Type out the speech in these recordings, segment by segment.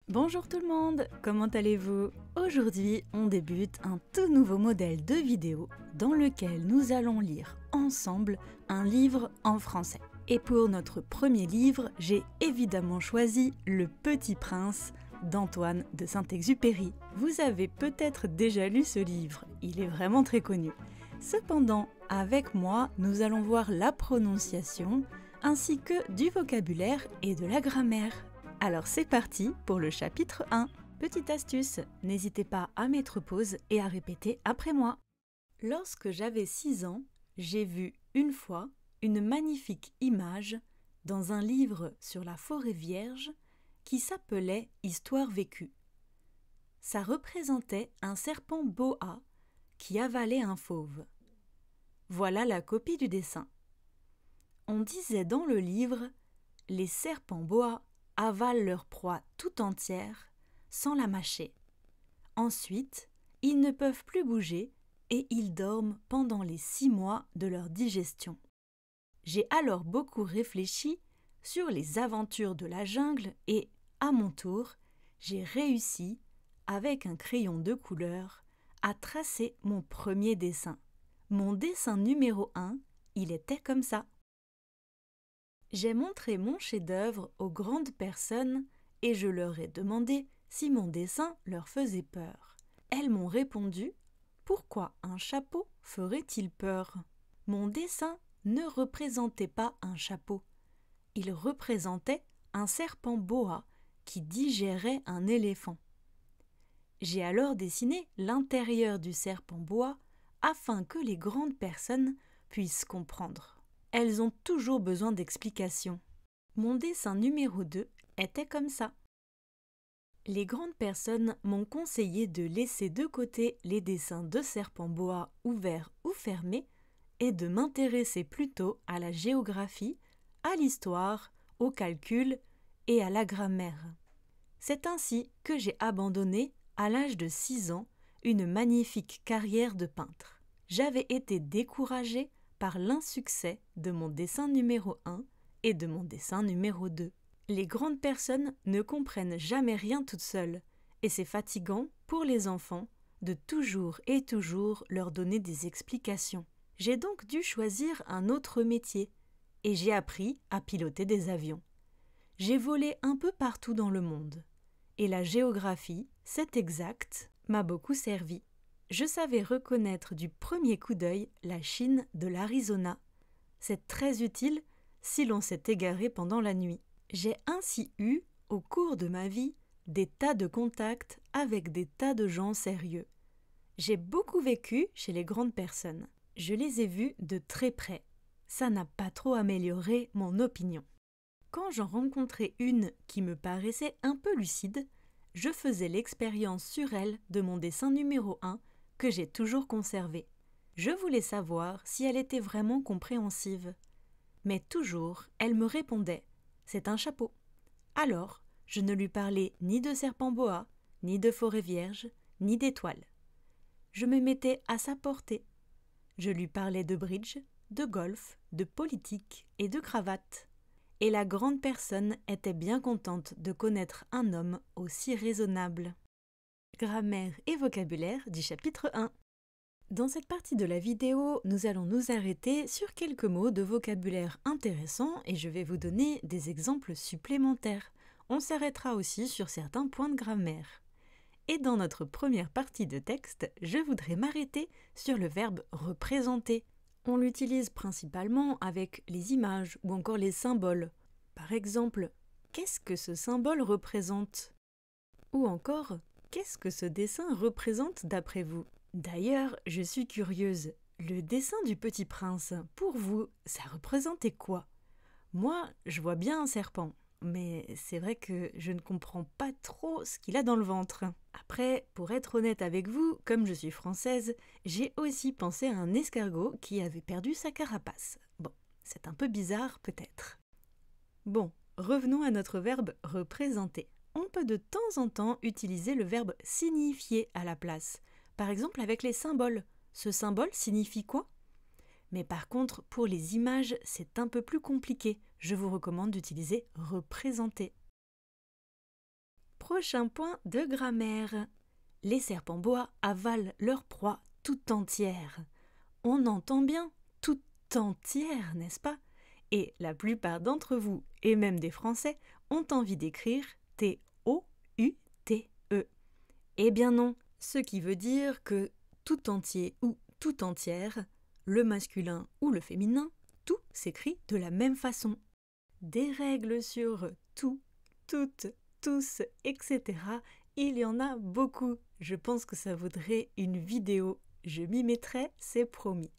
Bonjour tout le monde, comment allez-vous? Aujourd'hui, on débute un tout nouveau modèle de vidéo dans lequel nous allons lire ensemble un livre en français. Et pour notre premier livre, j'ai évidemment choisi Le Petit Prince d'Antoine de Saint-Exupéry. Vous avez peut-être déjà lu ce livre, il est vraiment très connu. Cependant, avec moi, nous allons voir la prononciation ainsi que du vocabulaire et de la grammaire. Alors c'est parti pour le chapitre 1. Petite astuce, n'hésitez pas à mettre pause et à répéter après moi. Lorsque j'avais 6 ans, j'ai vu une fois une magnifique image dans un livre sur la forêt vierge qui s'appelait Histoire vécue. Ça représentait un serpent boa qui avalait un fauve. Voilà la copie du dessin. On disait dans le livre « Les serpents boa avalent leur proie tout entière sans la mâcher. Ensuite, ils ne peuvent plus bouger et ils dorment pendant les 6 mois de leur digestion. J'ai alors beaucoup réfléchi sur les aventures de la jungle et, à mon tour, j'ai réussi, avec un crayon de couleur, à tracer mon premier dessin. Mon dessin numéro 1, il était comme ça. J'ai montré mon chef-d'œuvre aux grandes personnes et je leur ai demandé si mon dessin leur faisait peur. Elles m'ont répondu « Pourquoi un chapeau ferait-il peur ?» Mon dessin ne représentait pas un chapeau. Il représentait un serpent boa qui digérait un éléphant. J'ai alors dessiné l'intérieur du serpent boa afin que les grandes personnes puissent comprendre. Elles ont toujours besoin d'explications. Mon dessin numéro 2 était comme ça. Les grandes personnes m'ont conseillé de laisser de côté les dessins de serpents boa ouverts ou fermés et de m'intéresser plutôt à la géographie, à l'histoire, au calcul et à la grammaire. C'est ainsi que j'ai abandonné, à l'âge de 6 ans, une magnifique carrière de peintre. J'avais été découragée par l'insuccès de mon dessin numéro 1 et de mon dessin numéro 2. Les grandes personnes ne comprennent jamais rien toutes seules, et c'est fatigant pour les enfants de toujours et toujours leur donner des explications. J'ai donc dû choisir un autre métier, et j'ai appris à piloter des avions. J'ai volé un peu partout dans le monde, et la géographie, c'est exact, m'a beaucoup servi. Je savais reconnaître du premier coup d'œil la Chine de l'Arizona. C'est très utile si l'on s'est égaré pendant la nuit. J'ai ainsi eu, au cours de ma vie, des tas de contacts avec des tas de gens sérieux. J'ai beaucoup vécu chez les grandes personnes. Je les ai vus de très près. Ça n'a pas trop amélioré mon opinion. Quand j'en rencontrais une qui me paraissait un peu lucide, je faisais l'expérience sur elle de mon dessin numéro 1 que j'ai toujours conservé. Je voulais savoir si elle était vraiment compréhensive. Mais toujours, elle me répondait « c'est un chapeau ». Alors, je ne lui parlais ni de serpent boa, ni de forêt vierge, ni d'étoiles. Je me mettais à sa portée. Je lui parlais de bridge, de golf, de politique et de cravate. Et la grande personne était bien contente de connaître un homme aussi raisonnable. Grammaire et vocabulaire du chapitre 1. Dans cette partie de la vidéo, nous allons nous arrêter sur quelques mots de vocabulaire intéressants et je vais vous donner des exemples supplémentaires. On s'arrêtera aussi sur certains points de grammaire. Et dans notre première partie de texte, je voudrais m'arrêter sur le verbe représenter. On l'utilise principalement avec les images ou encore les symboles. Par exemple, qu'est-ce que ce symbole représente? Ou encore, qu'est-ce que ce dessin représente d'après vous? D'ailleurs, je suis curieuse, le dessin du Petit Prince, pour vous, ça représentait quoi? Moi, je vois bien un serpent, mais c'est vrai que je ne comprends pas trop ce qu'il a dans le ventre. Après, pour être honnête avec vous, comme je suis française, j'ai aussi pensé à un escargot qui avait perdu sa carapace. Bon, c'est un peu bizarre peut-être. Bon, revenons à notre verbe « représenter ». On peut de temps en temps utiliser le verbe « signifier » à la place. Par exemple avec les symboles. Ce symbole signifie quoi? Mais par contre, pour les images, c'est un peu plus compliqué. Je vous recommande d'utiliser « représenter ». Prochain point de grammaire. Les serpents bois avalent leur proie tout entière. On entend bien tout entière, n'est-ce pas? Et la plupart d'entre vous, et même des Français, ont envie d'écrire T-O-U-T-E. Eh bien non, ce qui veut dire que tout entier ou tout entière, le masculin ou le féminin, tout s'écrit de la même façon. Des règles sur tout, toutes, tous, etc. Il y en a beaucoup. Je pense que ça vaudrait une vidéo. Je m'y mettrai, c'est promis.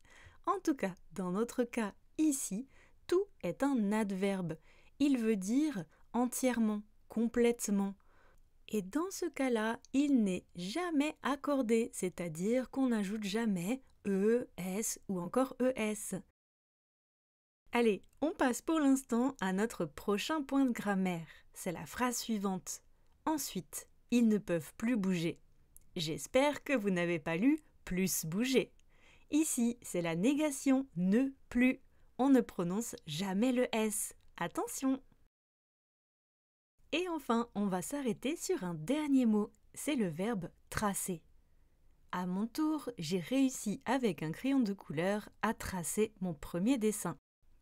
En tout cas, dans notre cas ici, tout est un adverbe. Il veut dire entièrement, complètement. Et dans ce cas-là, il n'est jamais accordé, c'est-à-dire qu'on n'ajoute jamais e, s ou encore es. Allez, on passe pour l'instant à notre prochain point de grammaire. C'est la phrase suivante. Ensuite, ils ne peuvent plus bouger. J'espère que vous n'avez pas lu « plus bouger ». Ici, c'est la négation « ne plus ». On ne prononce jamais le S. Attention! Et enfin, on va s'arrêter sur un dernier mot. C'est le verbe « tracer ». À mon tour, j'ai réussi avec un crayon de couleur à tracer mon premier dessin.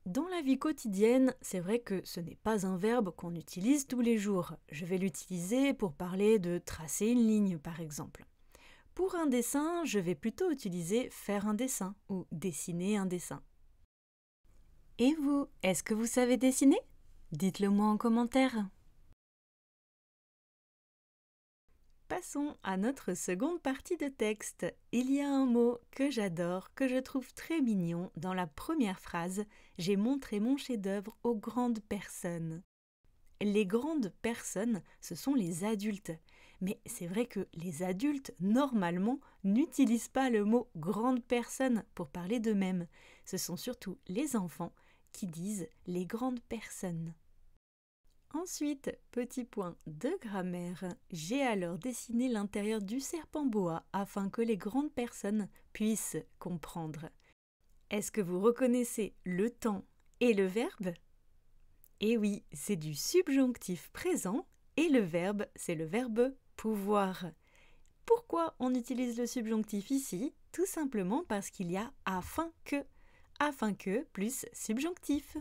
Dans la vie quotidienne, c'est vrai que ce n'est pas un verbe qu'on utilise tous les jours. Je vais l'utiliser pour parler de tracer une ligne, par exemple. Pour un dessin, je vais plutôt utiliser faire un dessin ou dessiner un dessin. Et vous, est-ce que vous savez dessiner? Dites-le moi en commentaire. Passons à notre seconde partie de texte. Il y a un mot que j'adore, que je trouve très mignon. Dans la première phrase, j'ai montré mon chef-d'œuvre aux grandes personnes. Les grandes personnes, ce sont les adultes. Mais c'est vrai que les adultes, normalement, n'utilisent pas le mot « grande personne » pour parler d'eux-mêmes. Ce sont surtout les enfants qui disent « les grandes personnes ». Ensuite, petit point de grammaire, j'ai alors dessiné l'intérieur du serpent boa afin que les grandes personnes puissent comprendre. Est-ce que vous reconnaissez le temps et le verbe? Eh oui, c'est du subjonctif présent et le verbe, c'est le verbe pouvoir. Pourquoi on utilise le subjonctif ici? Tout simplement parce qu'il y a afin que plus subjonctif.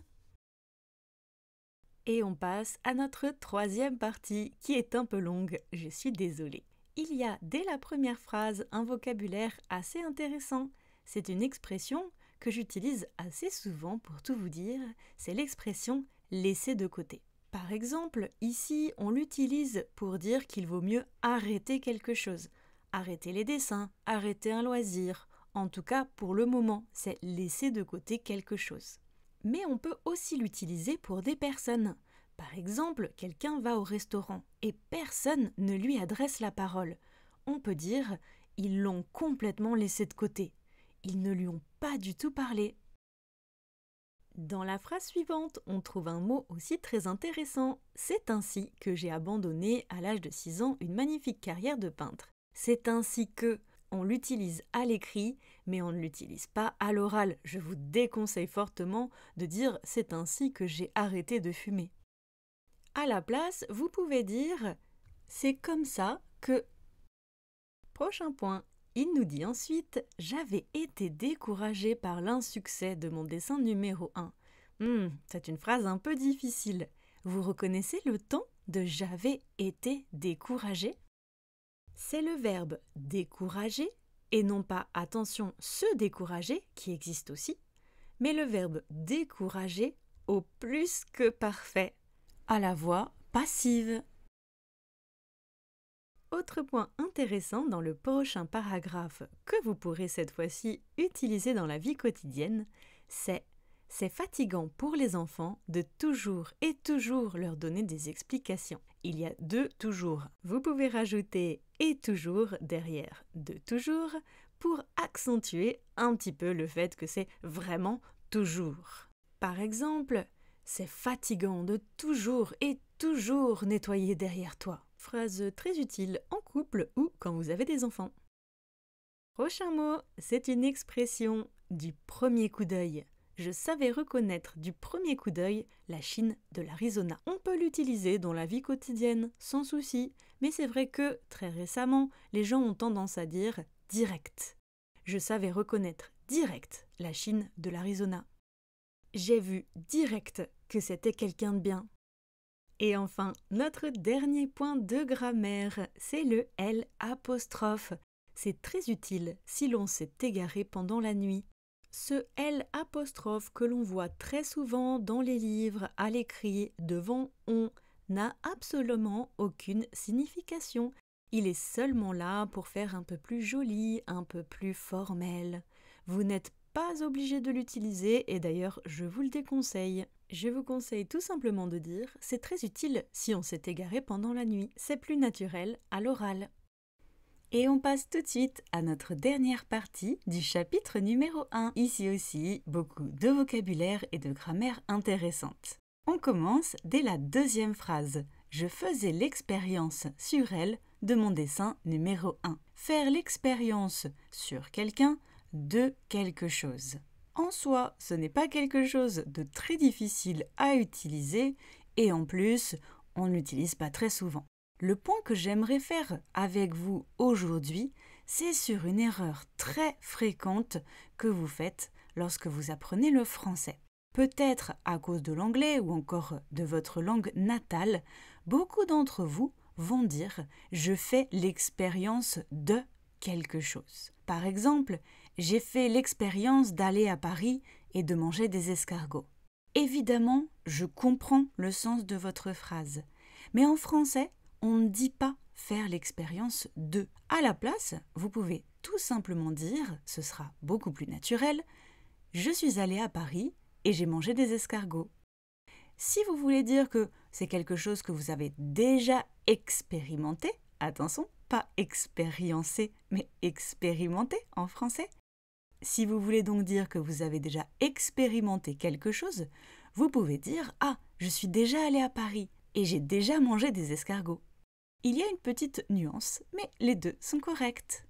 Et on passe à notre troisième partie qui est un peu longue, je suis désolée. Il y a dès la première phrase un vocabulaire assez intéressant. C'est une expression que j'utilise assez souvent pour tout vous dire, c'est l'expression « laisser de côté ». Par exemple, ici, on l'utilise pour dire qu'il vaut mieux arrêter quelque chose. Arrêter les dessins, arrêter un loisir. En tout cas, pour le moment, c'est laisser de côté quelque chose. Mais on peut aussi l'utiliser pour des personnes. Par exemple, quelqu'un va au restaurant et personne ne lui adresse la parole. On peut dire « ils l'ont complètement laissé de côté ». Ils ne lui ont pas du tout parlé. Dans la phrase suivante, on trouve un mot aussi très intéressant. C'est ainsi que j'ai abandonné à l'âge de 6 ans une magnifique carrière de peintre. C'est ainsi que... On l'utilise à l'écrit, mais on ne l'utilise pas à l'oral. Je vous déconseille fortement de dire « c'est ainsi que j'ai arrêté de fumer ». À la place, vous pouvez dire « c'est comme ça que… ». Prochain point, il nous dit ensuite « j'avais été découragé par l'insuccès de mon dessin numéro 1 ». C'est une phrase un peu difficile. Vous reconnaissez le temps de « j'avais été découragé » ? C'est le verbe « décourager » et non pas, attention, « se décourager » qui existe aussi, mais le verbe « décourager » au plus que parfait, à la voix passive. Autre point intéressant dans le prochain paragraphe que vous pourrez cette fois-ci utiliser dans la vie quotidienne, c'est « c'est fatigant pour les enfants de toujours et toujours leur donner des explications ». Il y a deux « toujours ». Vous pouvez rajouter « et toujours » derrière « de toujours » pour accentuer un petit peu le fait que c'est vraiment « toujours ». Par exemple, « c'est fatigant de toujours et toujours nettoyer derrière toi ». Phrase très utile en couple ou quand vous avez des enfants. Prochain mot, c'est une expression du premier coup d'œil. Je savais reconnaître du premier coup d'œil la Chine de l'Arizona. On peut l'utiliser dans la vie quotidienne, sans souci, mais c'est vrai que, très récemment, les gens ont tendance à dire « direct ». Je savais reconnaître direct la Chine de l'Arizona. J'ai vu direct que c'était quelqu'un de bien. Et enfin, notre dernier point de grammaire, c'est le L'. C'est très utile si l'on s'est égaré pendant la nuit. Ce L' que l'on voit très souvent dans les livres, à l'écrit, devant on, n'a absolument aucune signification. Il est seulement là pour faire un peu plus joli, un peu plus formel. Vous n'êtes pas obligé de l'utiliser et d'ailleurs je vous le déconseille. Je vous conseille tout simplement de dire « c'est très utile si on s'est égaré pendant la nuit ». C'est plus naturel à l'oral. Et on passe tout de suite à notre dernière partie du chapitre numéro 1. Ici aussi, beaucoup de vocabulaire et de grammaire intéressante. On commence dès la deuxième phrase. Je faisais l'expérience sur elle de mon dessin numéro 1. Faire l'expérience sur quelqu'un de quelque chose. En soi, ce n'est pas quelque chose de très difficile à utiliser et en plus, on ne l'utilise pas très souvent. Le point que j'aimerais faire avec vous aujourd'hui, c'est sur une erreur très fréquente que vous faites lorsque vous apprenez le français. Peut-être à cause de l'anglais ou encore de votre langue natale, beaucoup d'entre vous vont dire « je fais l'expérience de quelque chose ». Par exemple, j'ai fait l'expérience d'aller à Paris et de manger des escargots. Évidemment, je comprends le sens de votre phrase, mais en français, on ne dit pas faire l'expérience de. À la place, vous pouvez tout simplement dire, ce sera beaucoup plus naturel, je suis allé à Paris et j'ai mangé des escargots. Si vous voulez dire que c'est quelque chose que vous avez déjà expérimenté, attention, pas expériencé, mais expérimenté en français. Si vous voulez donc dire que vous avez déjà expérimenté quelque chose, vous pouvez dire « Ah, je suis déjà allé à Paris et j'ai déjà mangé des escargots ». Il y a une petite nuance, mais les deux sont corrects.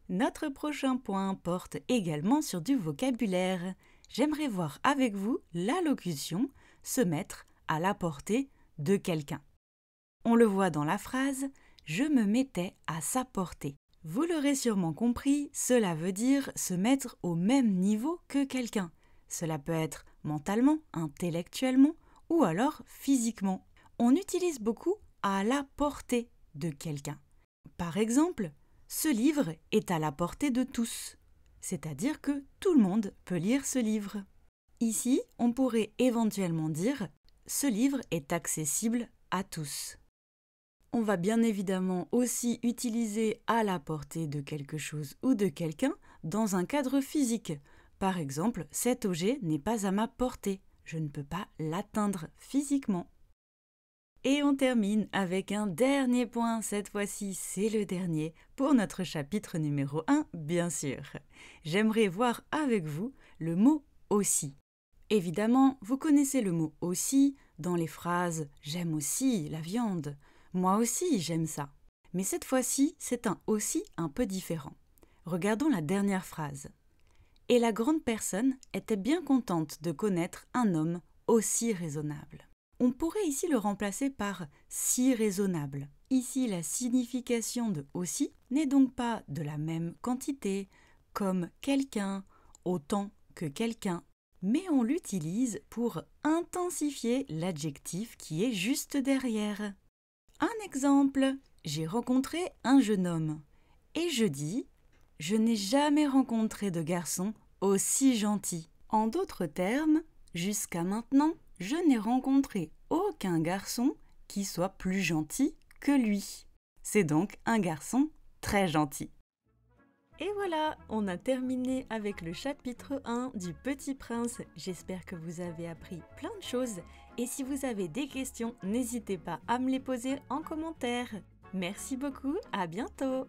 Notre prochain point porte également sur du vocabulaire. J'aimerais voir avec vous la locution « se mettre à la portée de quelqu'un ». On le voit dans la phrase « je me mettais à sa portée ». Vous l'aurez sûrement compris, cela veut dire se mettre au même niveau que quelqu'un. Cela peut être mentalement, intellectuellement ou alors physiquement. On utilise beaucoup à la portée de quelqu'un. Par exemple, ce livre est à la portée de tous, c'est-à-dire que tout le monde peut lire ce livre. Ici, on pourrait éventuellement dire « ce livre est accessible à tous ». On va bien évidemment aussi utiliser à la portée de quelque chose ou de quelqu'un dans un cadre physique. Par exemple, cet objet n'est pas à ma portée, je ne peux pas l'atteindre physiquement. Et on termine avec un dernier point, cette fois-ci c'est le dernier, pour notre chapitre numéro 1, bien sûr. J'aimerais voir avec vous le mot « aussi ». Évidemment, vous connaissez le mot « aussi » dans les phrases « j'aime aussi la viande ». Moi aussi, j'aime ça. Mais cette fois-ci, c'est un « aussi » un peu différent. Regardons la dernière phrase. Et la grande personne était bien contente de connaître un homme aussi raisonnable. On pourrait ici le remplacer par « si raisonnable ». Ici, la signification de « aussi » n'est donc pas de la même quantité, comme « quelqu'un », autant que « quelqu'un », mais on l'utilise pour intensifier l'adjectif qui est juste derrière. Un exemple, j'ai rencontré un jeune homme et je dis « je n'ai jamais rencontré de garçon aussi gentil ». En d'autres termes, jusqu'à maintenant, je n'ai rencontré aucun garçon qui soit plus gentil que lui. C'est donc un garçon très gentil. Et voilà, on a terminé avec le chapitre 1 du Petit Prince. J'espère que vous avez appris plein de choses. Et si vous avez des questions, n'hésitez pas à me les poser en commentaire. Merci beaucoup, à bientôt!